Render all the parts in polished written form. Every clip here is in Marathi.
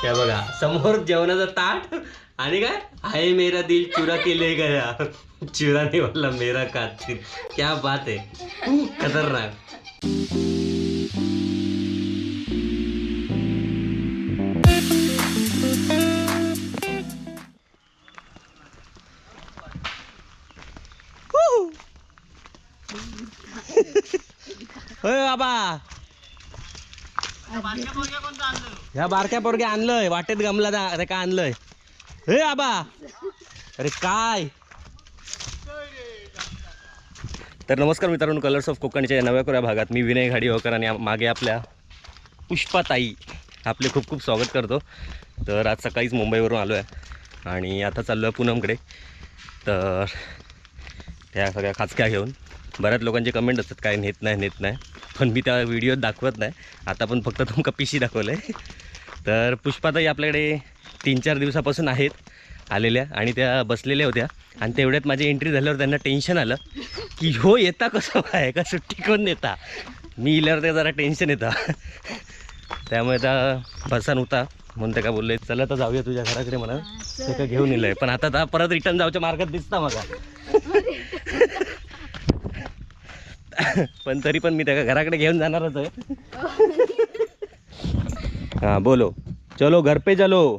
त्या बघा समोर जेवणाचा ताट आणि काय आहे मेरा दिल चुरा के ले गया चुराने वाला मेरा कातिल. क्या बात है, खतरनाक. होय बाबा, ह्या बारक्या पोरग्या आणलंय वाटेत गमला अरे का आणलंय हे बाबा. अरे काय. तर नमस्कार मित्रांनो, कलर्स ऑफ कोकणच्या या नव्या कोऱ्या भागात मी विनय घाडीवकर आणि मागे आपल्या पुष्पाताई आपले खूप खूप स्वागत करतो. तर आज सकाळीच मुंबईवरून आलो आहे आणि आता चाललो आहे पूनमकडे. तर त्या सगळ्या खाचक्या घेऊन बऱ्याच लोकांचे कमेंट असतात काय नेत नाही, पण मी त्या व्हिडिओत दाखवत नाही. आता पण फक्त तुमका पिशी दाखवलं आहे. तर पुष्पाताई आपल्याकडे 3-4 दिवसापासून आहेत आलेल्या आणि त्या बसलेल्या होत्या आणि तेवढ्यात माझी एंट्री झाल्यावर त्यांना टेन्शन आलं की हो येता कसं आहे का सुट्टी कोण नेता. मी इल्यावर त्या जरा टेन्शन येतं. त्यामुळे त्या बसान होता म्हणून त्या का बोलले चला तर जाऊया तुझ्या घराकडे म्हणा. ते का घेऊन येलं आहे पण आता परत रिटर्न जाऊच्या मार्गात दिसता मला. पण तरी पण मी त्या घराकडे घेऊन जाणारच आहे. हां बोलो चलो घर पे चलो.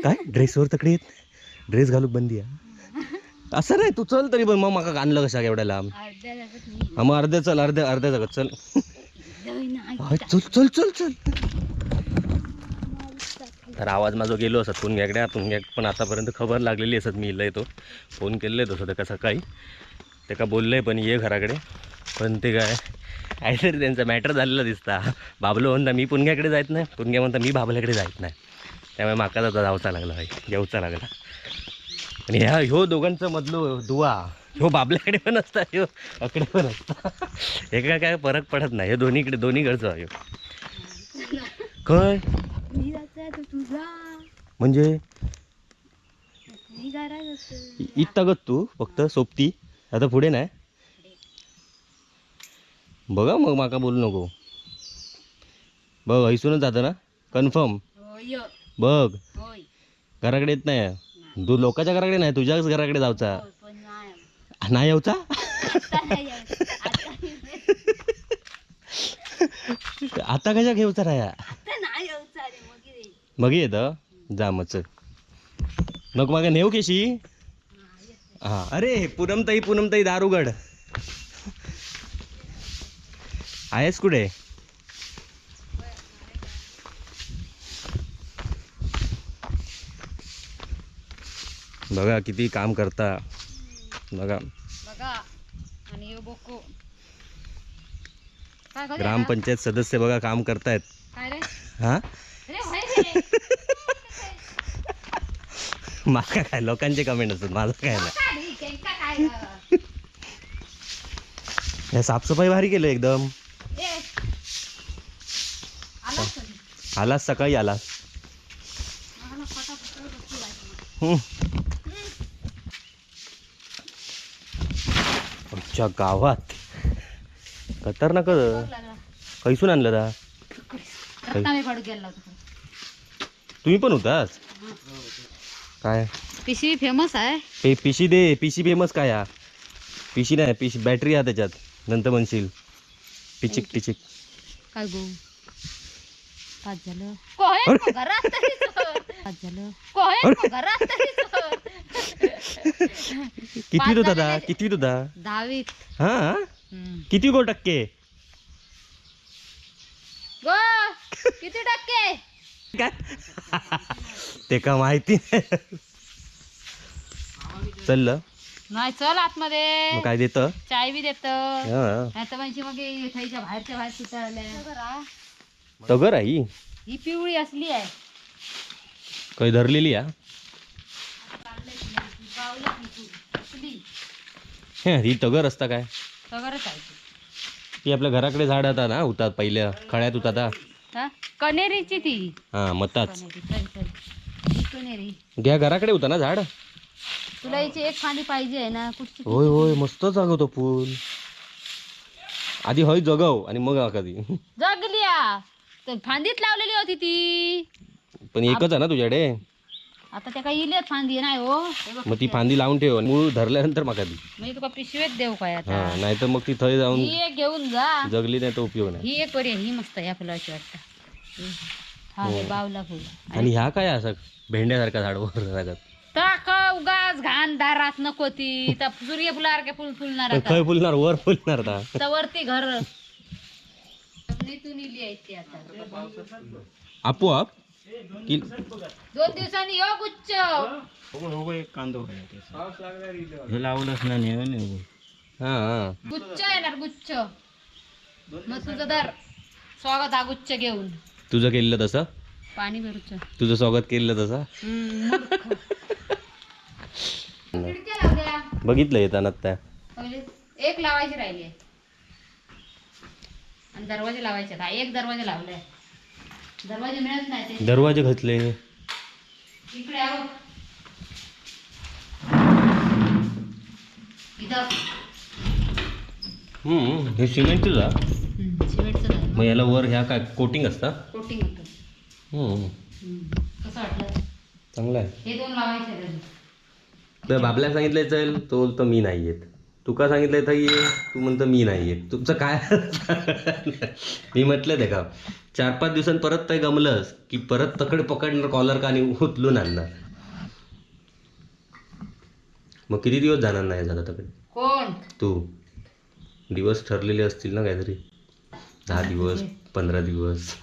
काय ड्रेसवर तकडे येत, ड्रेस घालू बंदी आहे असं नाही. तू चल तरी पण मग माका आणलं कशा एवढ्या लांब. मग अर्ध्या चल अर्ध्या जगात चल. चल चल चल चल. तर आवाज माझा गेलो असत तुंग्याकडे पण आतापर्यंत खबर लागलेली असत मी इला येतो. फोन केले तसं ते का सकाळी ते का बोलले पण ये घराकडे. पण ते काय काहीतरी त्यांचा मॅटर झालेला दिसता. बाबलो म्हणता मी पुणग्याकडे जायत नाही, पुणग्या म्हणता मी बाबल्याकडे जायत नाही. त्यामुळे माका जाता जावचा लागला भाई, घेऊचा लागला. आणि ह्यो दोघांचं मधलो दुवा ह्यो बाबल्याकडे पण असता ह्यो अकडे पण असता. एका काय फरक पडत नाही. हे दोन्हीकडचं आहे. काय म्हणजे इतगत तू फक्त सोबती आता पुढे नाही बघा. मग माका बोलू नको बघ. ऐसूनच जातं ना कन्फर्म. बघ घराकडे येत नाही तू. लोकांच्या घराकडे नाही तुझ्याच घराकडे जाऊचा नाही येऊचा. आता कशा घेऊचा राया मग येत जा मग चल. नको मागा नेऊ केशी. हा अरे पूनमताई दारुगड आहेस कुठे. बघा किती काम करता बघा. ग्रामपंचायत सदस्य बघा काम करतायत. हा माझा काय लोकांचे कमेंट असतात माझं काय नाही. हे साफसफाई भारी केलं एकदम. आलास सकाळी आलास. आमच्या गावात खतरनाक कैसून आणलं दा. तुम्ही पण होतास काय. पिशवी फेमस आहे. पिशी दे. पिशी फेमस काय हा. पिशी नाही पिशी बॅटरी आहे त्याच्यात नंतर म्हणशील टिचिक टिचिक. काय गो पाच झालं. किती होता दादा किती होता. 10वी. हा किती गो टक्के गो किती टक्के काय ते का माहिती चाललं नाही. चल आतमध्ये काय देत चाय बी देत हा. नाही तर म्हणजे मग इथायच्या बाहेरच्या बाहेर सुटायला. तगर आहे ही पिवळी असली आहे काही धरलेली आहे. ही तगर असता काय तगरच आहे ती आपल्या घराकडे झाड आता ना होतात पहिल्या खळ्यात होता कनेरीची ती. हा मताच कनेरी. घ्या घराकडे होता ना झाड. तुला याची एक फांदी पाहिजे आहे ना कुठची होय होय मस्त जागवतो पूल. आधी हय जगव आणि मग कधी. जगलिया तर फांदीत लावलेली होती ती. पण एकच आहे ना तुझ्याकडे. आता त्या काही इलेत फांदी नाही हो. हे बघ मग ती किती फांदी लावून ठेव आणि मूळ धरल्यानंतर मग कधी. आहे. मी तुका पिशवेत देऊ काय आता. हा नाहीतर मग ती थंय जाऊन ही एक घेऊन जा. जगली नाही तर उपयोग नाही. ही एक बरी आहे. ही मस्त आहे या फुलाची वाटतं. हा हे बावला फुल. आणि ह्या काय असं भेंड्यासारखा झाडवर लागत. टाक उगाच घाण दारात नको ती. तर सूर्यफुलासारखे फुल फुलणार पण आता. खय फुलणार वर फुलणार का. तर वरती घर जमिनीतून इली आहे ती आता. आपोआप की 2 दिवसांनी यो गुच्छ. हे लावलंच ना नाही. हा हा गुच्छ येणार गुच्छ. मग तुझं दर स्वागत हा गुच्छ घेऊन. तुझं केलेलं तसं. पाणी भरूच. तुझं स्वागत केलेलं तसं. खिडक्या लावल्या. बघितलं येताना त्या. पहिले एक लावायची राहिली आहे. आणि दरवाजे लावायचे आहेत. हा एक दरवाजा लावलाय. दरवाजे मिळत नाही ते. दरवाजे घातले. इकडे आहो. इथं हे सिमेंटच आहे. सिमेंटचं झालं. मग याला वर ह्या काय कोटिंग असतं. कोटिंग होतं. कसं वाटलं. चांगलं आहे. हे 2 लावायचे राहिले. तर बाबल्या सांगितलंय चल तो बोलतो मी नाही येत. तुका सांगितलंय तर ये तू म्हणतो मी नाही येत. तुमचं काय. मी म्हटलं ते का 4-5 दिवसांनी परत ते गमलंस की परत तकड पकडणार कॉलर का आणि उचलून आणणार. मग किती दिवस जाणार नाही झालं तकडे. कोण तू दिवस ठरलेले असतील ना काहीतरी 10 दिवस 15 दिवस.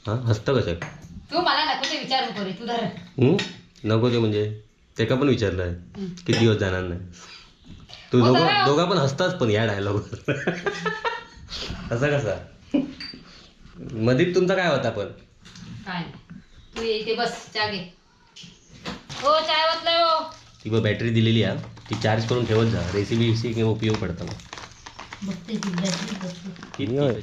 हां हसतं कसं. तू मला नको ते विचारू करे तू धर. नको ते म्हणजे ते का पण विचारलं आहे किती दिवस जाणार नाही. तू दोघा पण हसताच पण या डायलॉग. असा कसा मधीत तुमचा काय होता पण. काय तू ये इथे बस चहा घे. हो चाय वाचलाय हो. ती बघ बॅटरी दिलेली आहे ती चार्ज करून ठेवत जा. रेसिपी किंवा उपयोग पडतो मग. बघते जिल्ह्यातली बघते. किती होय.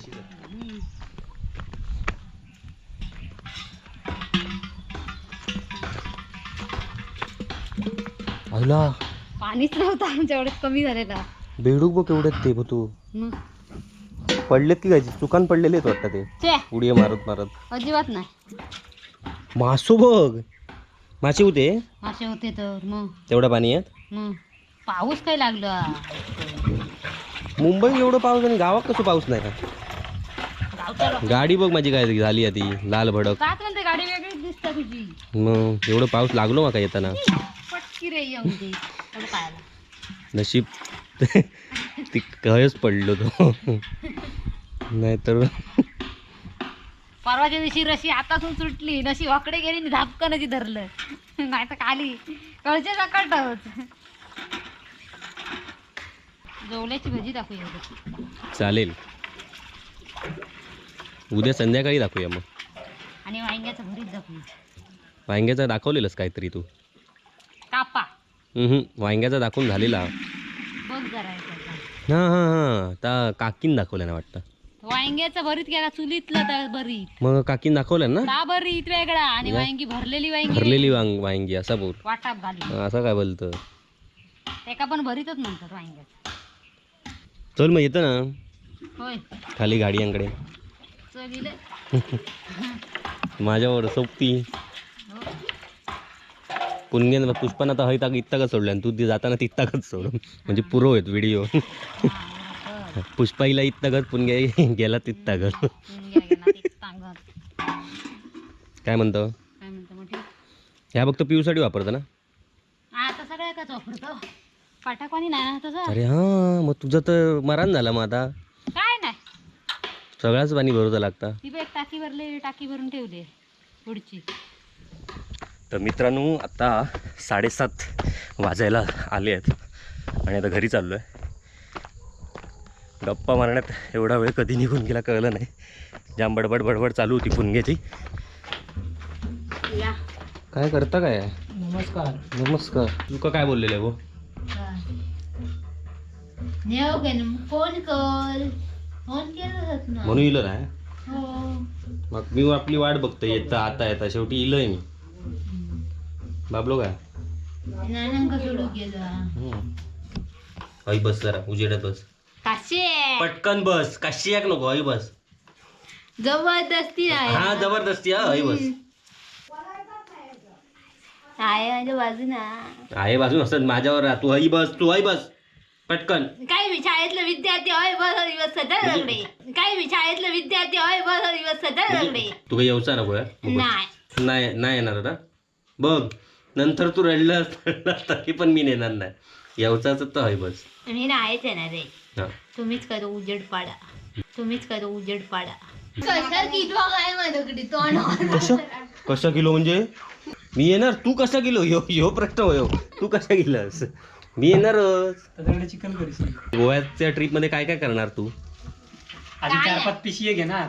आला पाणीच नव्हतं आमच्या एवढ्यात कमी झालेला. बेडूक बघ एवढ्यात ते तू मग पडलेत की काय चुकान पडलेले वाटतं ते चे उडी मारत मारत. अजिबात नाही. मासू बघ मासे होते मासे होते तर मग तेवढं पाणी आहेत. मग पाऊस काय लागला. मुंबईत एवढं पाऊस आणि गावात कसं पाऊस नाही का. गावच्या लोक गाडी बघ माझी काय झाली आहे ती लाल भडक. जात म्हणते गाडी वेगळीच दिसते तुझी. मग एवढं पाऊस लागलो मग येताना. पटकी रे येऊन दे थोडं पाहायला. नशीब ती कळच पडलो तो. नाहीतर परवाच्या दिवशी रशी हातातून सुटली नशी वाकडे गेली आणि धापकन धरलं. नाही तर खाली कळचे सकट होत. जवल्याची भजी दाखवूया. चालेल उद्या संध्याकाळी दाखवूया मग. आणि वांग्याचं भरीत दाखवूया. वांग्याचा दाखवलेलंस काहीतरी तू. कापा वांग्याचा दाखवून झालेला. बघ जरा याच्यात. हां हां हां त्या काकीन दाखवल्या ना वाटतं. वांग्याचं भरीत केला चुलीतलं तर भरीत. मग काकीन दाखवल्या ना. का भरीत वेगळा आणि वांगी भरलेली वांगी भरलेली वांगी असा बोल. वाटाप घाली असं काय बोलतं. त्याका पण भरीतच म्हणतात वांग्याचं. चल मग येतं ना होय खाली गाड्यांकडे. चवीले माझ्यावर सोबती पुणग्यान पुष्पानं आता हय इतका सोडलं आणि तू ती जाताना तितकाच सोड म्हणजे पुरो आहेत व्हिडिओ. पुष्पाईला इतकाच पुणग्या गेला तितकाच. काय म्हणतो काय म्हणतो मग ठीक. ह्या फक्त पिऊसाठी वापरतं ना. आता सगळ्या काच वापरतो पाठाकोणी नाही ना तसं. अरे हां मग तुझं तर मरण झालं मग आता. काय नाही सगळ्याच पाणी भरवतं लागतं. ती बघ टाकी भरले टाकी भरून ठेवली पुढची. तर मित्रांनो आता 7:30 वाजायला आले आहेत आणि आता घरी चाललो आहे. गप्पा मारण्यात एवढा वेळ कधी निघून गेला कळलं नाही. जाम बडबड बडबड चालू होती पुणग्याची. या काय करता काय. नमस्कार. नमस्कार. तुका काय बोललेलं आहे गो. फोन कर फोन केला ना. म्हणून इलं नाही. हो मग मी आपली वाट बघतोय येता आता येता शेवटी इलंय मी. बाबलो काय नानांका सोडू गेला हई बस जरा उजेडात बस काशे पटकन बस काशी एक नको हई बस जबरदस्ती आहे हा जबरदस्ती हा हई बस आहे माझ्या बाजूना आहे बाजून असत माझ्यावर राह तू हई बस पटकन काय मी शाळेतलं विद्यार्थी होय बस दिवस सदा रगडे काय मी शाळेतलं विद्यार्थी होय बस दिवस सदा रगडे तू काही येऊचा नको यार. नाही नाही नाही येणार ना बघ नंतर तू रडलास तरी पण मी नेणार नाही येऊचाच तर हई बस मी नाहीच येणार रे हा तुम्हीच करू उजेड पाडा कशा किलो काय माझ्याकडे तोंड कसा किलो म्हणजे मी येणार तू कसा किलो ह्यो प्रश्न होयो तू कसा किलोस मी येणारच चिकन करीस गोव्याच्या ट्रिप मध्ये काय काय करणार तू आधी 4-5 पिशवी घेणार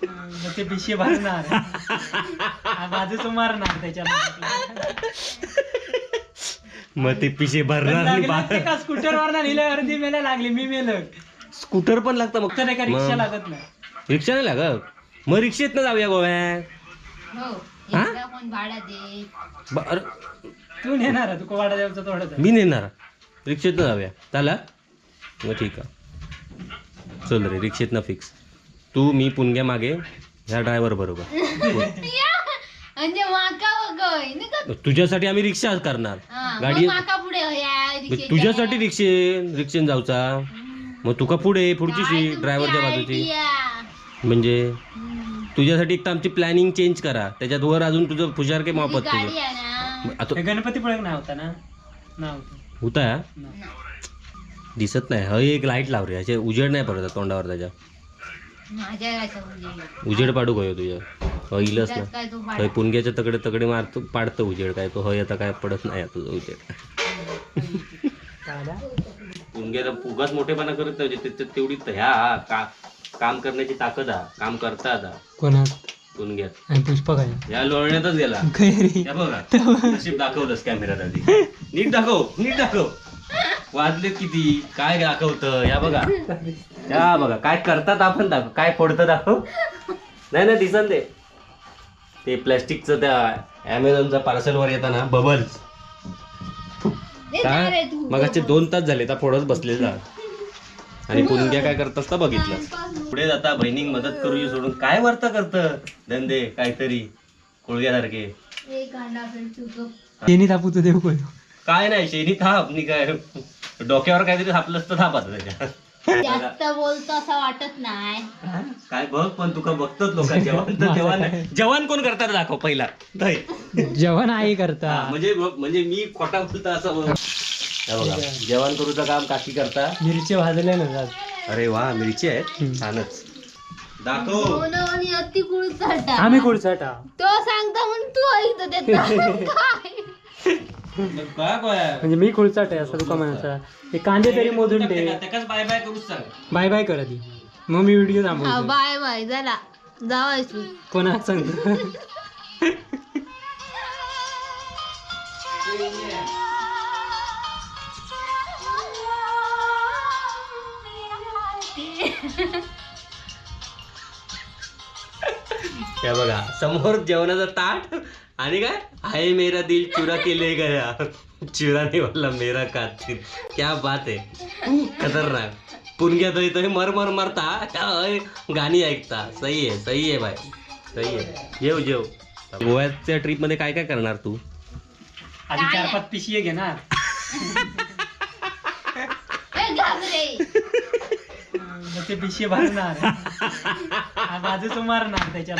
मग ते पिशवी भरणार बाजूचं मारणार त्याच्यात मग ते पिशे भरणार स्कूटरवर ना नेल्या अर्धी मेला लागली मी मेलं स्कूटर पण लागतं मग तर एका रिक्षा लागत नाही रिक्षा नाही लागत मग रिक्षेत ना जाऊया गोव्यात हो हा? एकदा कोण भाडा दे अरे तू नेणार तू कोवाडा द्यायचं थोडं मी नेणार रिक्षेत ना जाऊया चाला मग ठीक आहे चल रे रिक्षेत ना फिक्स तू मी पुणग्या मागे ह्या ड्रायव्हर बरोबर म्हणजे माका वगैरे नाही का? तुझ्यासाठी आम्ही रिक्षा करणार हा, गाडी मग माका पुढे या मग रिक्षेच्या. तुझ्यासाठी रिक्षेन जाऊचा मग तुका पुढची काय सीट तुमची ड्रायव्हरच्या बाजूची idea? म्हणजे हम्म. तुझ्यासाठी एक तर आमची प्लॅनिंग चेंज करा त्याच्यात वर अजून तुझं फुशारके तुझी मापत गाडी तुझं आहे ना आता गणपतीपुळे नाही होता ना नव्हतं होता दिसत नाही हय एक लाईट लाव रे असे उजेड नाही पडत तोंडावर त्याच्या माझ्या घराच्या म्हणजे उजेड पाडू गयो तुझ्या हईलच ना काय तू हय पुणग्याच्या तकडे मारतो पाडतं उजेड काय तो हय आता काय पडत नाही तुझं उजेड पुणग्याला उगाच मोठेपणा करत नाही त्याच्यात तेवढी ह्या काम करण्याची ताकद हा काम करता आता कोणात पुणग्यात आणि पुष्पक आहे या लोळण्यातच गेला या बघा नशीब दाखवलंस कॅमेऱ्यात आधी नीट दाखव वाजले किती काय दाखवतं या बघा काय करतात आपण दाखव काय फोडतं दाखव नाही दिसन ते प्लॅस्टिकचं त्या अमेझॉनचा पार्सलवर येताना बबल्स काय मगाचे 2 तास झाले तर फोडत बसलेला आणि पुणग्या काय करत असता बघितलं पुढे जाता बहिणीक मदत करू सोडून काय वर्त करत धंदे काहीतरी कोळग्यासारखे त्यांनी तापू तू देऊ कोण काय नाही शेणी थाप नि काय डोक्यावर काहीतरी थापलंच तर थापात त्याच्या जास्त बोलतो असं वाटत नाही काय बघ पण तुका बघतोच लोक जवान कोण करतात दाखव पहिला जेवण आई करता म्हणजे मी खोटा बोलता असं बघ. हे बघा जेवण करूचं काम काकी करता मिरची भाजले ना अरे वा मिरची आहेत छानच दाखव अति कुळचाटा आम्ही कुडचाटा तो सांगता म्हणून तू ऐकतो देतो काय म्हणजे मी कुळचाट आहे असं तुका म्हणायचा ते कांदे तरी मोजून ठे त्याकाच बाय बाय करूच सांग बाय बाय करा ती मग मी व्हिडिओ थांबवतो बाय बाय झाला जावायची कोणा सांगतो हे बघा समोर जेवणाचा ताट आणि काय हाय मेरा दिल चुरा के ले गया चुराने वाला मेरा कातिल क्या बात आहे खतरनाक पुणग्यात तो मर मरता गाणी ऐकता सही आहे बाय सही आहे जेव गोव्याच्या ट्रिप मध्ये काय काय करणार तू आधी 4-5 पिशवी घेणार मग ते पिशवी भरणार बाजूचं मारणार त्याच्यात